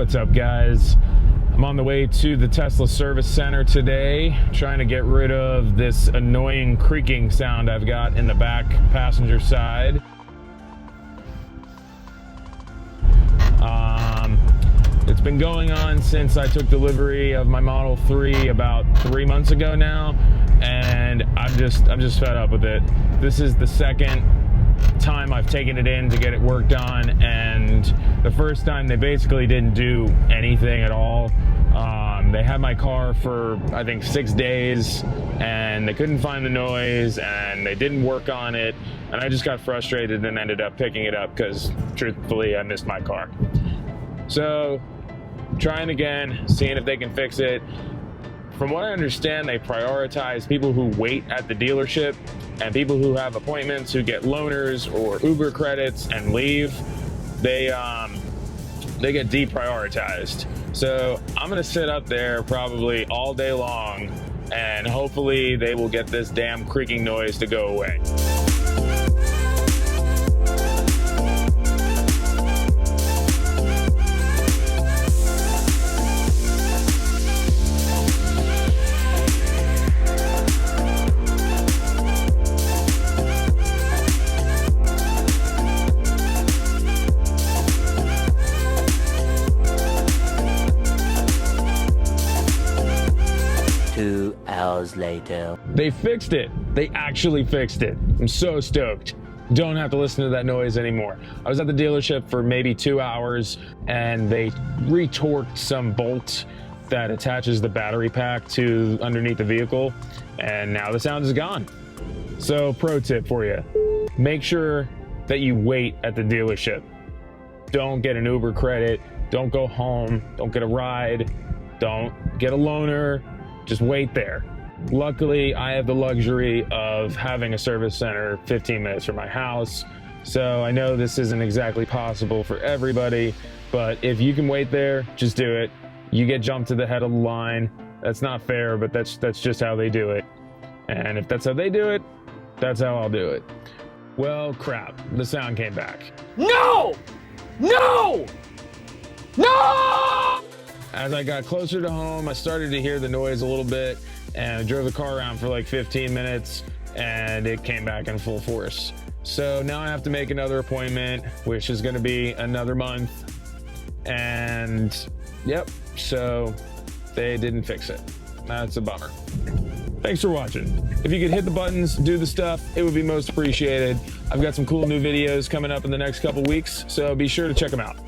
What's up, guys? I'm on the way to the Tesla service center today, trying to get rid of this annoying creaking sound I've got in the back passenger side. It's been going on since I took delivery of my Model 3 about 3 months ago now, and I'm just fed up with it. This is the second time I've taken it in to get it worked on, and the first time they basically didn't do anything at all. They had my car for I think 6 days and they couldn't find the noise and they didn't work on it, and I just got frustrated and ended up picking it up because truthfully I missed my car. So trying again, seeing if they can fix it. From what I understand, they prioritize people who wait at the dealership and people who have appointments, who get loaners or Uber credits and leave. They get deprioritized. So I'm gonna sit up there probably all day long and hopefully they will get this damn creaking noise to go away. 2 hours later. They fixed it. They actually fixed it. I'm so stoked. Don't have to listen to that noise anymore. I was at the dealership for maybe 2 hours and they retorqued some bolt that attaches the battery pack to underneath the vehicle, and now the sound is gone. So pro tip for you, make sure that you wait at the dealership. Don't get an Uber credit, don't go home, don't get a ride, don't get a loaner, just wait there. Luckily, I have the luxury of having a service center 15 minutes from my house, so I know this isn't exactly possible for everybody, but if you can wait there, just do it. You get jumped to the head of the line. That's not fair, but that's just how they do it. And if that's how they do it, that's how I'll do it. Well, crap, the sound came back. No! No! No! As I got closer to home, I started to hear the noise a little bit, and I drove the car around for like 15 minutes and it came back in full force. So now I have to make another appointment, which is gonna be another month. And yep, so they didn't fix it. That's a bummer. Thanks for watching. If you could hit the buttons, do the stuff, it would be most appreciated. I've got some cool new videos coming up in the next couple weeks, so be sure to check them out.